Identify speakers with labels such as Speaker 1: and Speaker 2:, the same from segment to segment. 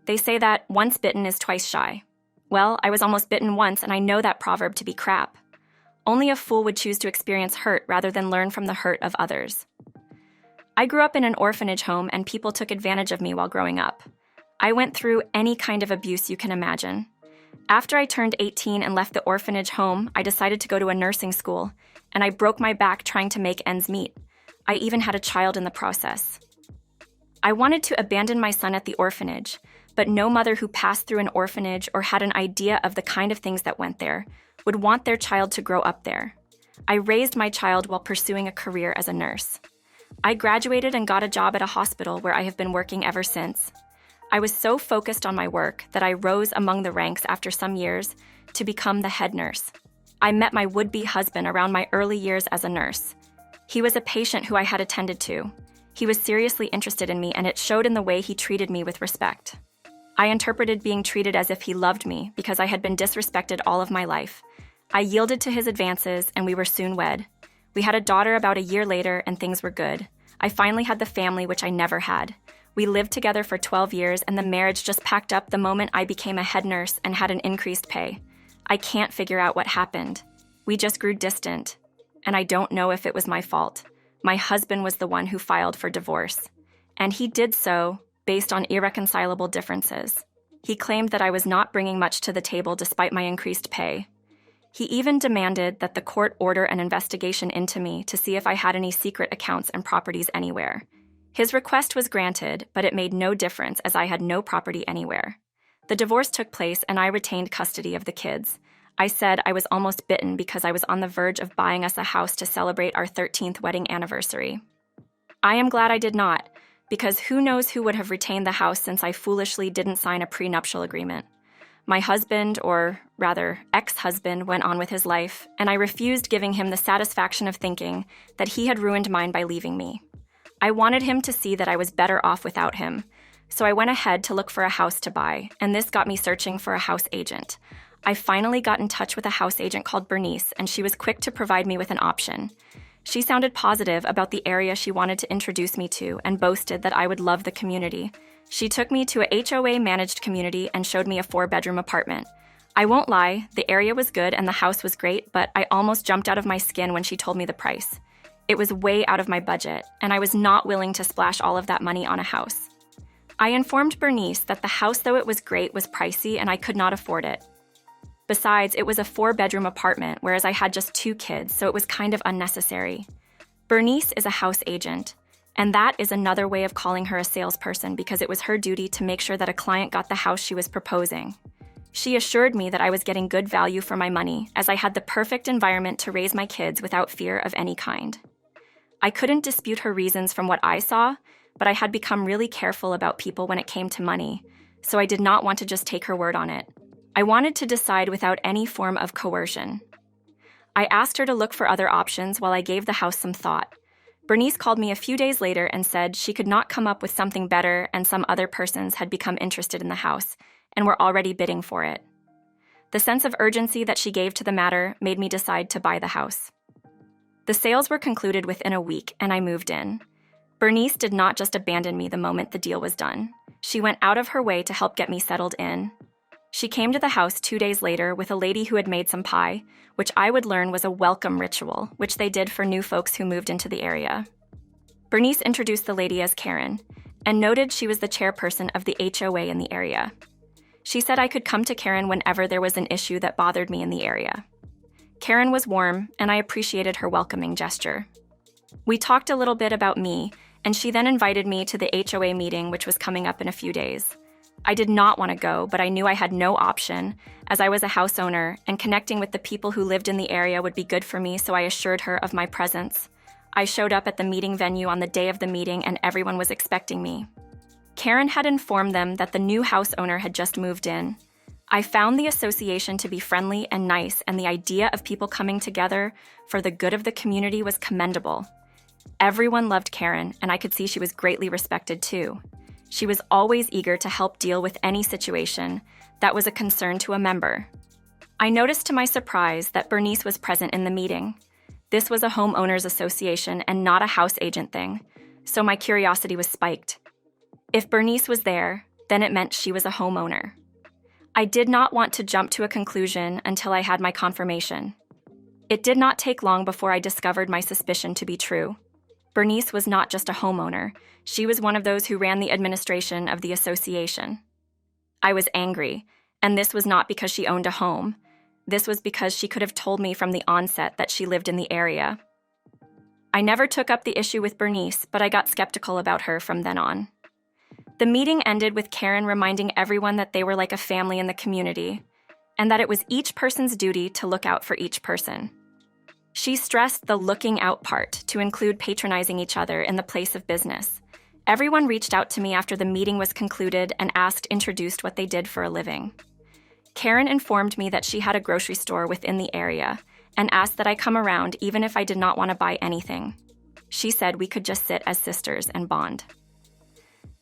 Speaker 1: They say that once bitten is twice shy. Well, I was almost bitten once, and I know that proverb to be crap. Only a fool would choose to experience hurt rather than learn from the hurt of others. I grew up in an orphanage home, and people took advantage of me while growing up. I went through any kind of abuse you can imagine. After I turned 18 and left the orphanage home, I decided to go to a nursing school, and I broke my back trying to make ends meet. I even had a child in the process. I wanted to abandon my son at the orphanage, but no mother who passed through an orphanage or had an idea of the kind of things that went there would want their child to grow up there. I raised my child while pursuing a career as a nurse. I graduated and got a job at a hospital where I have been working ever since. I was so focused on my work that I rose among the ranks after some years to become the head nurse. I met my would-be husband around my early years as a nurse. He was a patient who I had attended to. He was seriously interested in me, and it showed in the way he treated me with respect. I interpreted being treated as if he loved me because I had been disrespected all of my life. I yielded to his advances, and we were soon wed. We had a daughter about a year later, and things were good. I finally had the family, which I never had. We lived together for 12 years, and the marriage just packed up the moment I became a head nurse and had an increased pay. I can't figure out what happened. We just grew distant, and I don't know if it was my fault. My husband was the one who filed for divorce, and he did so based on irreconcilable differences. He claimed that I was not bringing much to the table despite my increased pay. He even demanded that the court order an investigation into me to see if I had any secret accounts and properties anywhere. His request was granted, but it made no difference as I had no property anywhere. The divorce took place, and I retained custody of the kids. I said I was almost bitten because I was on the verge of buying us a house to celebrate our 13th wedding anniversary. I am glad I did not, because who knows who would have retained the house since I foolishly didn't sign a prenuptial agreement. My husband, or rather ex-husband, went on with his life, and I refused giving him the satisfaction of thinking that he had ruined mine by leaving me. I wanted him to see that I was better off without him, so I went ahead to look for a house to buy, and this got me searching for a house agent. I finally got in touch with a house agent called Bernice, and she was quick to provide me with an option. She sounded positive about the area she wanted to introduce me to and boasted that I would love the community. She took me to a HOA-managed community and showed me a 4-bedroom apartment. I won't lie, the area was good and the house was great, but I almost jumped out of my skin when she told me the price. It was way out of my budget, and I was not willing to splash all of that money on a house. I informed Bernice that the house, though it was great, was pricey and I could not afford it. Besides, it was a 4-bedroom apartment, whereas I had just 2 kids, so it was kind of unnecessary. Bernice is a house agent, and that is another way of calling her a salesperson because it was her duty to make sure that a client got the house she was proposing. She assured me that I was getting good value for my money, as I had the perfect environment to raise my kids without fear of any kind. I couldn't dispute her reasons from what I saw, but I had become really careful about people when it came to money, so I did not want to just take her word on it. I wanted to decide without any form of coercion. I asked her to look for other options while I gave the house some thought. Bernice called me a few days later and said she could not come up with something better, and some other persons had become interested in the house and were already bidding for it. The sense of urgency that she gave to the matter made me decide to buy the house. The sales were concluded within a week, and I moved in. Bernice did not just abandon me the moment the deal was done. She went out of her way to help get me settled in. She came to the house 2 days later with a lady who had made some pie, which I would learn was a welcome ritual, which they did for new folks who moved into the area. Bernice introduced the lady as Karen, and noted she was the chairperson of the HOA in the area. She said I could come to Karen whenever there was an issue that bothered me in the area. Karen was warm, and I appreciated her welcoming gesture. We talked a little bit about me, and she then invited me to the HOA meeting, which was coming up in a few days. I did not want to go, but I knew I had no option, as I was a house owner, and connecting with the people who lived in the area would be good for me, so I assured her of my presence. I showed up at the meeting venue on the day of the meeting, and everyone was expecting me. Karen had informed them that the new house owner had just moved in. I found the association to be friendly and nice, and the idea of people coming together for the good of the community was commendable. Everyone loved Karen, and I could see she was greatly respected too. She was always eager to help deal with any situation that was a concern to a member. I noticed to my surprise that Bernice was present in the meeting. This was a homeowners association and not a house agent thing, so my curiosity was spiked. If Bernice was there, then it meant she was a homeowner. I did not want to jump to a conclusion until I had my confirmation. It did not take long before I discovered my suspicion to be true. Bernice was not just a homeowner. She was one of those who ran the administration of the association. I was angry, and this was not because she owned a home. This was because she could have told me from the onset that she lived in the area. I never took up the issue with Bernice, but I got skeptical about her from then on. The meeting ended with Karen reminding everyone that they were like a family in the community, and that it was each person's duty to look out for each person. She stressed the looking out part to include patronizing each other in the place of business. Everyone reached out to me after the meeting was concluded and introduced what they did for a living. Karen informed me that she had a grocery store within the area and asked that I come around even if I did not want to buy anything. She said we could just sit as sisters and bond.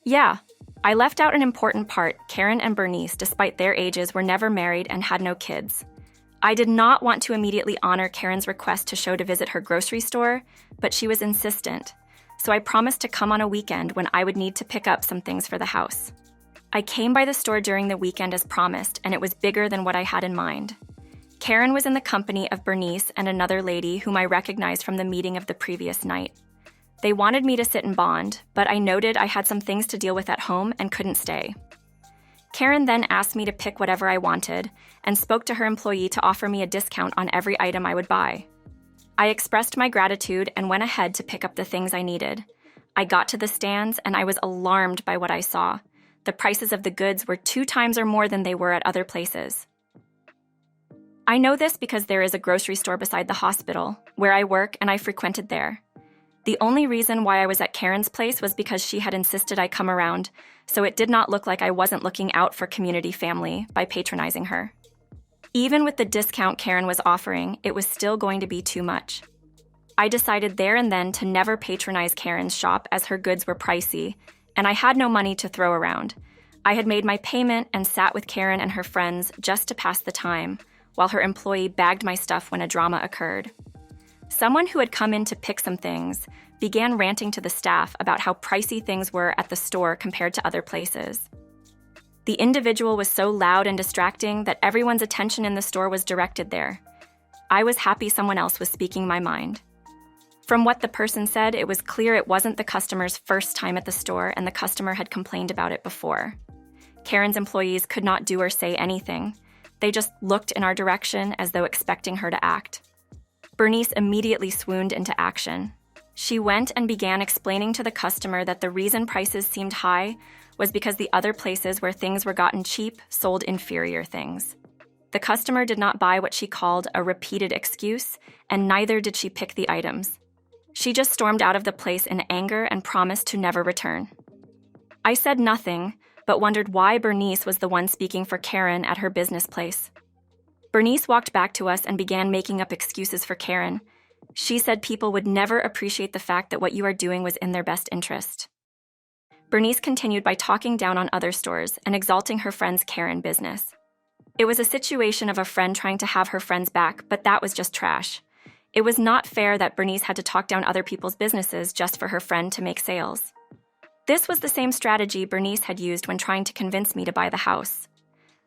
Speaker 1: Yeah, I left out an important part. Karen and Bernice, despite their ages, were never married and had no kids. I did not want to immediately honor Karen's request to visit her grocery store, but she was insistent, so I promised to come on a weekend when I would need to pick up some things for the house. I came by the store during the weekend as promised, and it was bigger than what I had in mind. Karen was in the company of Bernice and another lady whom I recognized from the meeting of the previous night. They wanted me to sit and bond, but I noted I had some things to deal with at home and couldn't stay. Karen then asked me to pick whatever I wanted and spoke to her employee to offer me a discount on every item I would buy. I expressed my gratitude and went ahead to pick up the things I needed. I got to the stands and I was alarmed by what I saw. The prices of the goods were 2 times or more than they were at other places. I know this because there is a grocery store beside the hospital, where I work, and I frequented there. The only reason why I was at Karen's place was because she had insisted I come around, so it did not look like I wasn't looking out for community family by patronizing her. Even with the discount Karen was offering, it was still going to be too much. I decided there and then to never patronize Karen's shop as her goods were pricey, and I had no money to throw around. I had made my payment and sat with Karen and her friends just to pass the time, while her employee bagged my stuff when a drama occurred. Someone who had come in to pick some things began ranting to the staff about how pricey things were at the store compared to other places. The individual was so loud and distracting that everyone's attention in the store was directed there. I was happy someone else was speaking my mind. From what the person said, it was clear it wasn't the customer's first time at the store and the customer had complained about it before. Karen's employees could not do or say anything. They just looked in our direction as though expecting her to act. Bernice immediately swooned into action. She went and began explaining to the customer that the reason prices seemed high was because the other places where things were gotten cheap sold inferior things. The customer did not buy what she called a repeated excuse, and neither did she pick the items. She just stormed out of the place in anger and promised to never return. I said nothing, but wondered why Bernice was the one speaking for Karen at her business place. Bernice walked back to us and began making up excuses for Karen. She said people would never appreciate the fact that what you are doing was in their best interest. Bernice continued by talking down on other stores and exalting her friend's Karen business. It was a situation of a friend trying to have her friends back, but that was just trash. It was not fair that Bernice had to talk down other people's businesses just for her friend to make sales. This was the same strategy Bernice had used when trying to convince me to buy the house.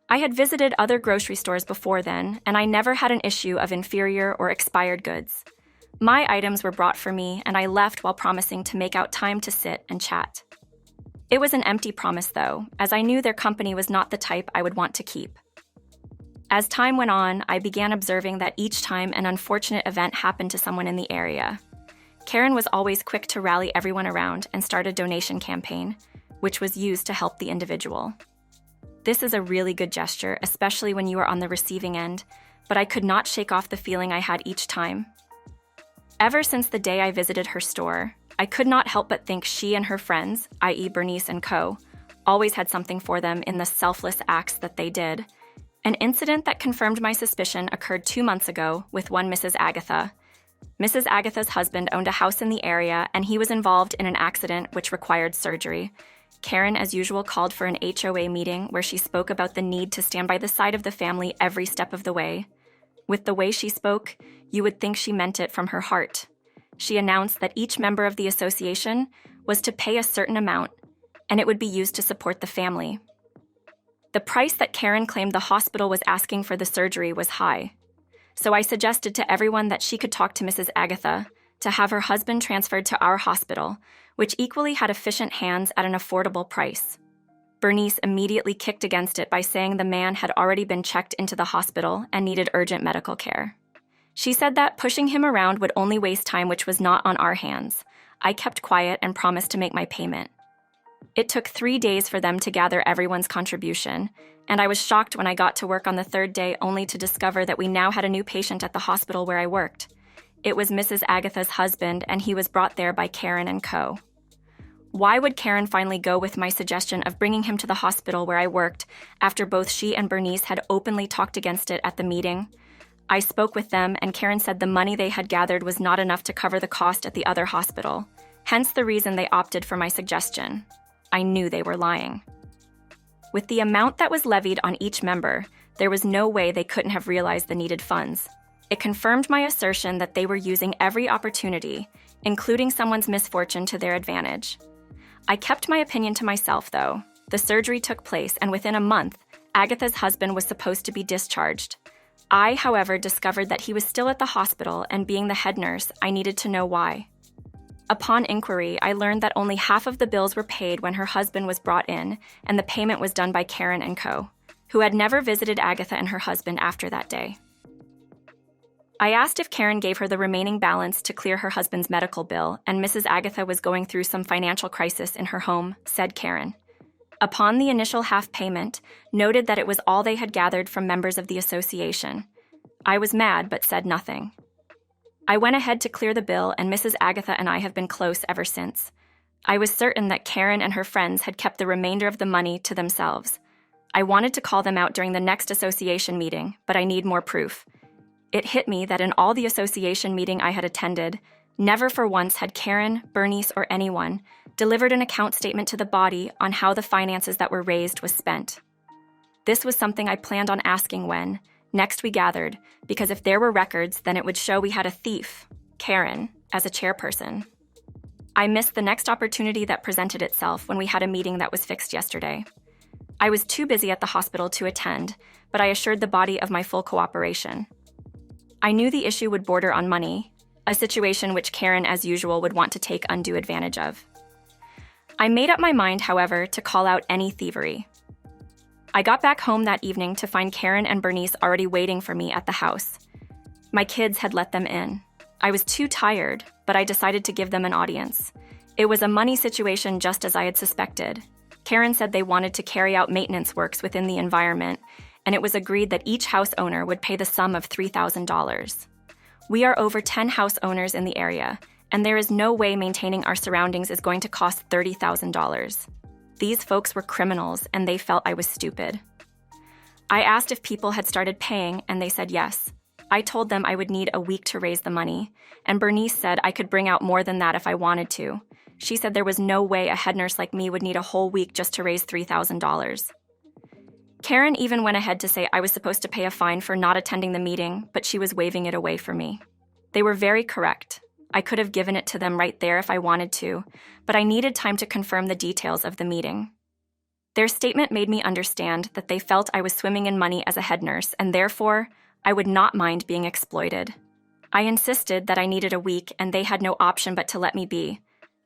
Speaker 1: I had visited other grocery stores before then, and I never had an issue of inferior or expired goods. My items were brought for me, and I left while promising to make out time to sit and chat. It was an empty promise, though, as I knew their company was not the type I would want to keep. As time went on, I began observing that each time an unfortunate event happened to someone in the area, Karen was always quick to rally everyone around and start a donation campaign, which was used to help the individual. This is a really good gesture, especially when you are on the receiving end, but I could not shake off the feeling I had each time. Ever since the day I visited her store, I could not help but think she and her friends, i.e. Bernice and co., always had something for them in the selfless acts that they did. An incident that confirmed my suspicion occurred 2 months ago with one Mrs. Agatha. Mrs. Agatha's husband owned a house in the area, and he was involved in an accident which required surgery. Karen, as usual, called for an HOA meeting where she spoke about the need to stand by the side of the family every step of the way. With the way she spoke, you would think she meant it from her heart. She announced that each member of the association was to pay a certain amount, and it would be used to support the family. The price that Karen claimed the hospital was asking for the surgery was high, so I suggested to everyone that she could talk to Mrs. Agatha to have her husband transferred to our hospital, which equally had efficient hands at an affordable price. Bernice immediately kicked against it by saying the man had already been checked into the hospital and needed urgent medical care. She said that pushing him around would only waste time, which was not on our hands. I kept quiet and promised to make my payment. It took 3 days for them to gather everyone's contribution, and I was shocked when I got to work on the third day only to discover that we now had a new patient at the hospital where I worked. It was Mrs. Agatha's husband, and he was brought there by Karen and co. Why would Karen finally go with my suggestion of bringing him to the hospital where I worked after both she and Bernice had openly talked against it at the meeting? I spoke with them, and Karen said the money they had gathered was not enough to cover the cost at the other hospital, hence the reason they opted for my suggestion. I knew they were lying. With the amount that was levied on each member, there was no way they couldn't have realized the needed funds. It confirmed my assertion that they were using every opportunity, including someone's misfortune, to their advantage. I kept my opinion to myself, though. The surgery took place, and within a month, Agatha's husband was supposed to be discharged. I, however, discovered that he was still at the hospital, and being the head nurse, I needed to know why. Upon inquiry, I learned that only half of the bills were paid when her husband was brought in, and the payment was done by Karen and co., who had never visited Agatha and her husband after that day. I asked if Karen gave her the remaining balance to clear her husband's medical bill, and Mrs. Agatha was going through some financial crisis in her home, said Karen. Upon the initial half payment, noted that it was all they had gathered from members of the association. I was mad but said nothing. I went ahead to clear the bill, and Mrs. Agatha and I have been close ever since. I was certain that Karen and her friends had kept the remainder of the money to themselves. I wanted to call them out during the next association meeting, but I need more proof. It hit me that in all the association meeting I had attended, never for once had Karen, Bernice, or anyone delivered an account statement to the body on how the finances that were raised was spent. This was something I planned on asking when next we gathered, because if there were records, then it would show we had a thief, Karen, as a chairperson. I missed the next opportunity that presented itself when we had a meeting that was fixed yesterday. I was too busy at the hospital to attend, but I assured the body of my full cooperation. I knew the issue would border on money, a situation which Karen, as usual, would want to take undue advantage of. I made up my mind, however, to call out any thievery. I got back home that evening to find Karen and Bernice already waiting for me at the house. My kids had let them in. I was too tired, but I decided to give them an audience. It was a money situation just as I had suspected. Karen said they wanted to carry out maintenance works within the environment, and it was agreed that each house owner would pay the sum of $3,000. We are over 10 house owners in the area, and there is no way maintaining our surroundings is going to cost $30,000. These folks were criminals, and they felt I was stupid. I asked if people had started paying, and they said yes. I told them I would need a week to raise the money, and Bernice said I could bring out more than that if I wanted to. She said there was no way a head nurse like me would need a whole week just to raise $3,000. Karen even went ahead to say I was supposed to pay a fine for not attending the meeting, but she was waving it away for me. They were very correct. I could have given it to them right there if I wanted to, but I needed time to confirm the details of the meeting. Their statement made me understand that they felt I was swimming in money as a head nurse, and therefore, I would not mind being exploited. I insisted that I needed a week, and they had no option but to let me be.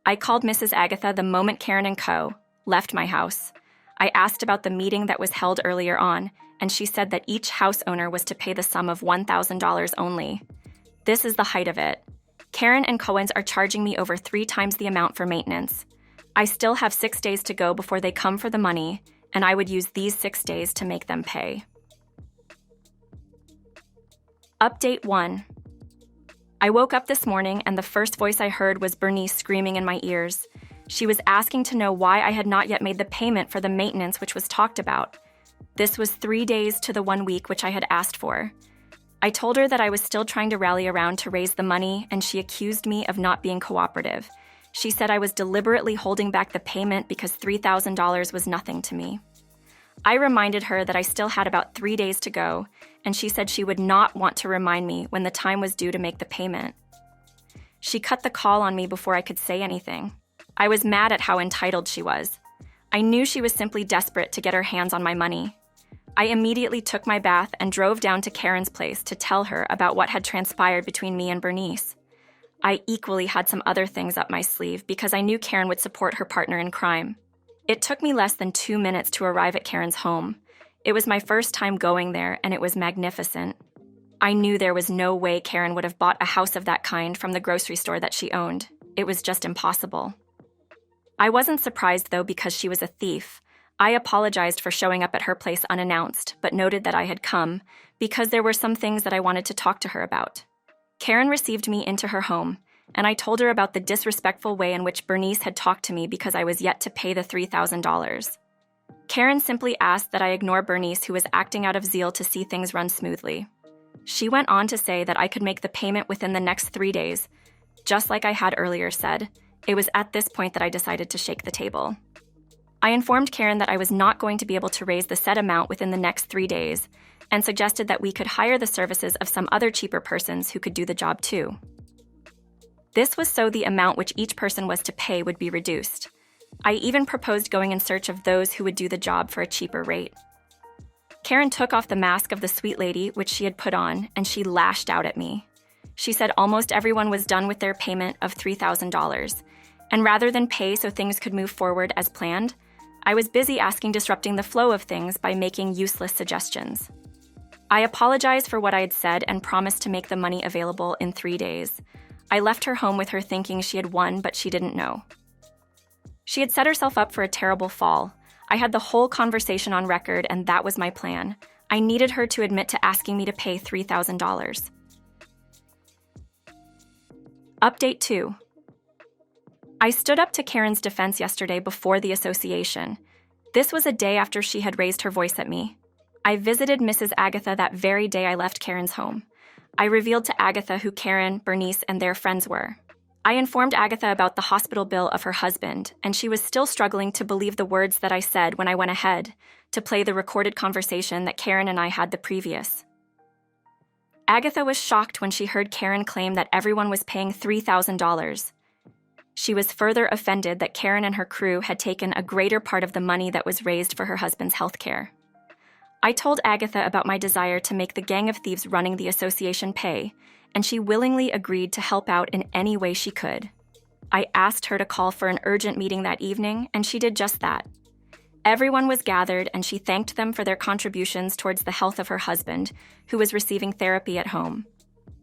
Speaker 1: I called Mrs. Agatha the moment Karen and co. left my house. I asked about the meeting that was held earlier on, and she said that each house owner was to pay the sum of $1,000 only. This is the height of it. Karen and Cohen's are charging me over 3 times the amount for maintenance. I still have 6 days to go before they come for the money, and I would use these 6 days to make them pay. Update 1. I woke up this morning and the first voice I heard was Bernice screaming in my ears. She was asking to know why I had not yet made the payment for the maintenance which was talked about. This was 3 days to the 1 week which I had asked for. I told her that I was still trying to rally around to raise the money, and she accused me of not being cooperative. She said I was deliberately holding back the payment because $3,000 was nothing to me. I reminded her that I still had about 3 days to go, and she said she would not want to remind me when the time was due to make the payment. She cut the call on me before I could say anything. I was mad at how entitled she was. I knew she was simply desperate to get her hands on my money. I immediately took my bath and drove down to Karen's place to tell her about what had transpired between me and Bernice. I equally had some other things up my sleeve because I knew Karen would support her partner in crime. It took me less than 2 minutes to arrive at Karen's home. It was my first time going there, and it was magnificent. I knew there was no way Karen would have bought a house of that kind from the grocery store that she owned. It was just impossible. I wasn't surprised, though, because she was a thief. I apologized for showing up at her place unannounced, but noted that I had come because there were some things that I wanted to talk to her about. Karen received me into her home, and I told her about the disrespectful way in which Bernice had talked to me because I was yet to pay the $3,000. Karen simply asked that I ignore Bernice, who was acting out of zeal to see things run smoothly. She went on to say that I could make the payment within the next 3 days. Just like I had earlier said, it was at this point that I decided to shake the table. I informed Karen that I was not going to be able to raise the said amount within the next 3 days, and suggested that we could hire the services of some other cheaper persons who could do the job too. This was so the amount which each person was to pay would be reduced. I even proposed going in search of those who would do the job for a cheaper rate. Karen took off the mask of the sweet lady which she had put on, and she lashed out at me. She said almost everyone was done with their payment of $3,000, and rather than pay so things could move forward as planned, I was busy disrupting the flow of things by making useless suggestions. I apologized for what I had said and promised to make the money available in 3 days. I left her home with her thinking she had won, but she didn't know. She had set herself up for a terrible fall. I had the whole conversation on record, and that was my plan. I needed her to admit to asking me to pay $3,000. Update 2. I stood up to Karen's defense yesterday before the association. This was a day after she had raised her voice at me. I visited Mrs. Agatha that very day I left Karen's home. I revealed to Agatha who Karen, Bernice, and their friends were. I informed Agatha about the hospital bill of her husband, and she was still struggling to believe the words that I said when I went ahead to play the recorded conversation that Karen and I had the previous. Agatha was shocked when she heard Karen claim that everyone was paying $3,000. She was further offended that Karen and her crew had taken a greater part of the money that was raised for her husband's health care. I told Agatha about my desire to make the gang of thieves running the association pay, and she willingly agreed to help out in any way she could. I asked her to call for an urgent meeting that evening, and she did just that. Everyone was gathered, and she thanked them for their contributions towards the health of her husband, who was receiving therapy at home.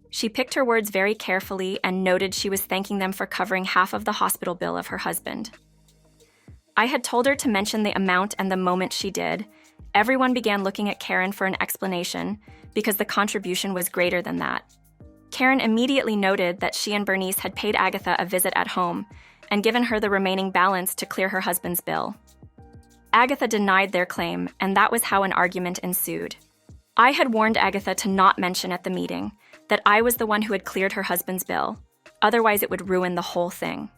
Speaker 1: She picked her words very carefully and noted she was thanking them for covering half of the hospital bill of her husband. I had told her to mention the amount, and the moment she did, everyone began looking at Karen for an explanation because the contribution was greater than that. Karen immediately noted that she and Bernice had paid Agatha a visit at home and given her the remaining balance to clear her husband's bill. Agatha denied their claim, and that was how an argument ensued. I had warned Agatha to not mention at the meeting that I was the one who had cleared her husband's bill, otherwise it would ruin the whole thing.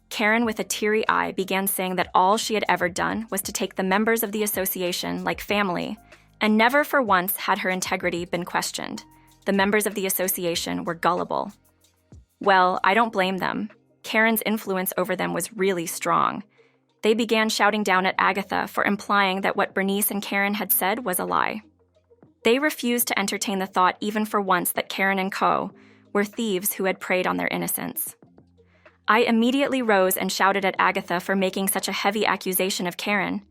Speaker 1: Karen, with a teary eye, began saying that all she had ever done was to take the members of the association like family, and never for once had her integrity been questioned. The members of the association were gullible. Well, I don't blame them. Karen's influence over them was really strong. They began shouting down at Agatha for implying that what Bernice and Karen had said was a lie. They refused to entertain the thought even for once that Karen and co. were thieves who had preyed on their innocence. I immediately rose and shouted at Agatha for making such a heavy accusation of Karen.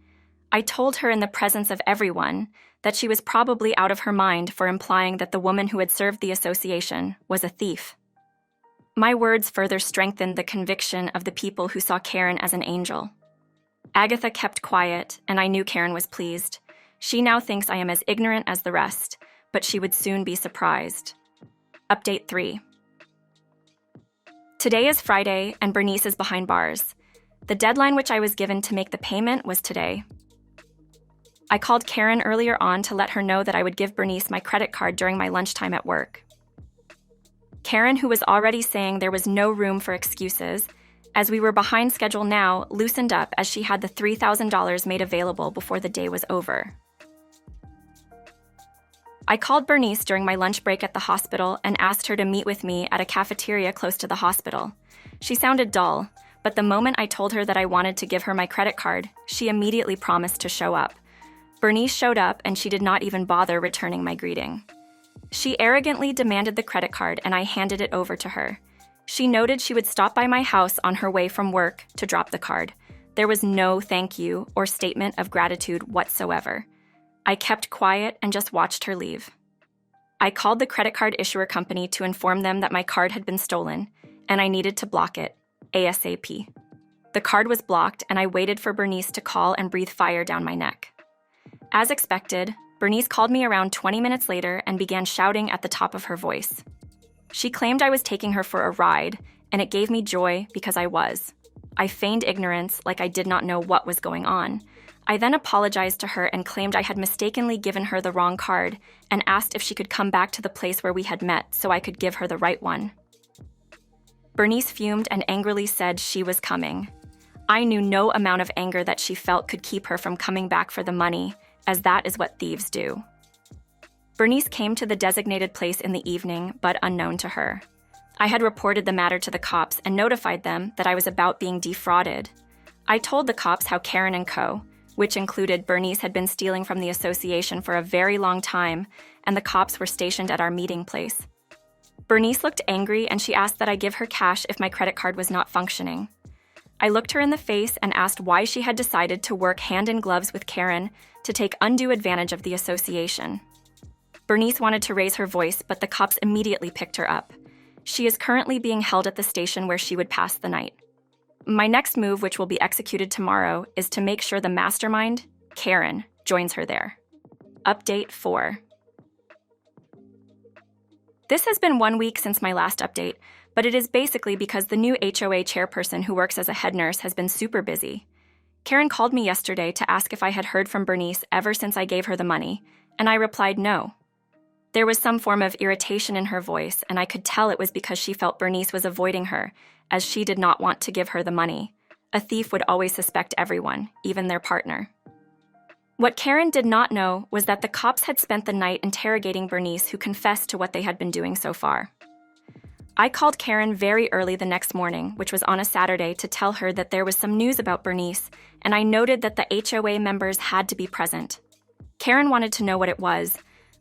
Speaker 1: I told her in the presence of everyone that she was probably out of her mind for implying that the woman who had served the association was a thief. My words further strengthened the conviction of the people who saw Karen as an angel. Agatha kept quiet, and I knew Karen was pleased. She now thinks I am as ignorant as the rest, but she would soon be surprised. Update 3. Today is Friday, and Bernice is behind bars. The deadline which I was given to make the payment was today. I called Karen earlier on to let her know that I would give Bernice my credit card during my lunchtime at work. Karen, who was already saying there was no room for excuses, as we were behind schedule now, loosened up as she had the $3,000 made available before the day was over. I called Bernice during my lunch break at the hospital and asked her to meet with me at a cafeteria close to the hospital. She sounded dull, but the moment I told her that I wanted to give her my credit card, she immediately promised to show up. Bernice showed up, and she did not even bother returning my greeting. She arrogantly demanded the credit card, and I handed it over to her. She noted she would stop by my house on her way from work to drop the card. There was no thank you or statement of gratitude whatsoever. I kept quiet and just watched her leave. I called the credit card issuer company to inform them that my card had been stolen, and I needed to block it, ASAP. The card was blocked, and I waited for Bernice to call and breathe fire down my neck. As expected, Bernice called me around 20 minutes later and began shouting at the top of her voice. She claimed I was taking her for a ride, and it gave me joy because I was. I feigned ignorance like I did not know what was going on. I then apologized to her and claimed I had mistakenly given her the wrong card and asked if she could come back to the place where we had met so I could give her the right one. Bernice fumed and angrily said she was coming. I knew no amount of anger that she felt could keep her from coming back for the money, as that is what thieves do. Bernice came to the designated place in the evening, but unknown to her. I had reported the matter to the cops and notified them that I was about being defrauded. I told the cops how Karen and Co., which included Bernice, had been stealing from the association for a very long time, and the cops were stationed at our meeting place. Bernice looked angry, and she asked that I give her cash if my credit card was not functioning. I looked her in the face and asked why she had decided to work hand in gloves with Karen to take undue advantage of the association. Bernice wanted to raise her voice, but the cops immediately picked her up. She is currently being held at the station where she would pass the night. My next move, which will be executed tomorrow, is to make sure the mastermind, Karen, joins her there. Update 4. This has been 1 week since my last update, but it is basically because the new HOA chairperson who works as a head nurse has been super busy. Karen called me yesterday to ask if I had heard from Bernice ever since I gave her the money, and I replied no. There was some form of irritation in her voice, and I could tell it was because she felt Bernice was avoiding her, as she did not want to give her the money. A thief would always suspect everyone, even their partner. What Karen did not know was that the cops had spent the night interrogating Bernice, who confessed to what they had been doing so far. I called Karen very early the next morning, which was on a Saturday, to tell her that there was some news about Bernice, and I noted that the HOA members had to be present. Karen wanted to know what it was,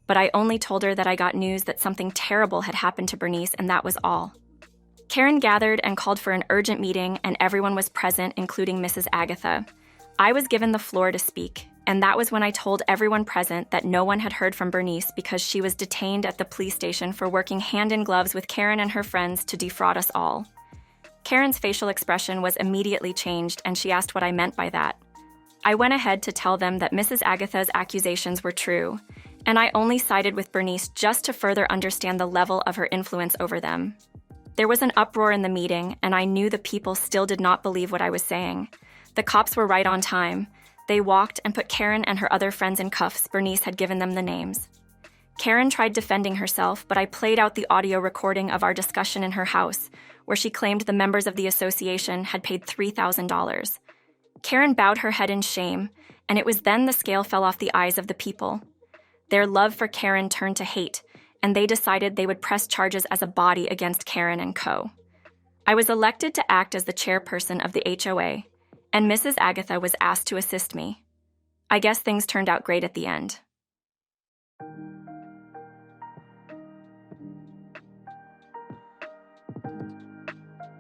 Speaker 1: but I only told her that I got news that something terrible had happened to Bernice, and that was all. Karen gathered and called for an urgent meeting, and everyone was present, including Mrs. Agatha. I was given the floor to speak, and that was when I told everyone present that no one had heard from Bernice because she was detained at the police station for working hand in gloves with Karen and her friends to defraud us all. Karen's facial expression was immediately changed, and she asked what I meant by that. I went ahead to tell them that Mrs. Agatha's accusations were true, and I only sided with Bernice just to further understand the level of her influence over them. There was an uproar in the meeting, and I knew the people still did not believe what I was saying. The cops were right on time. They walked and put Karen and her other friends in cuffs. Bernice had given them the names. Karen tried defending herself, but I played out the audio recording of our discussion in her house, where she claimed the members of the association had paid $3,000. Karen bowed her head in shame, and it was then the scale fell off the eyes of the people. Their love for Karen turned to hate, and they decided they would press charges as a body against Karen and Co. I was elected to act as the chairperson of the HOA, and Mrs. Agatha was asked to assist me. I guess things turned out great at the end.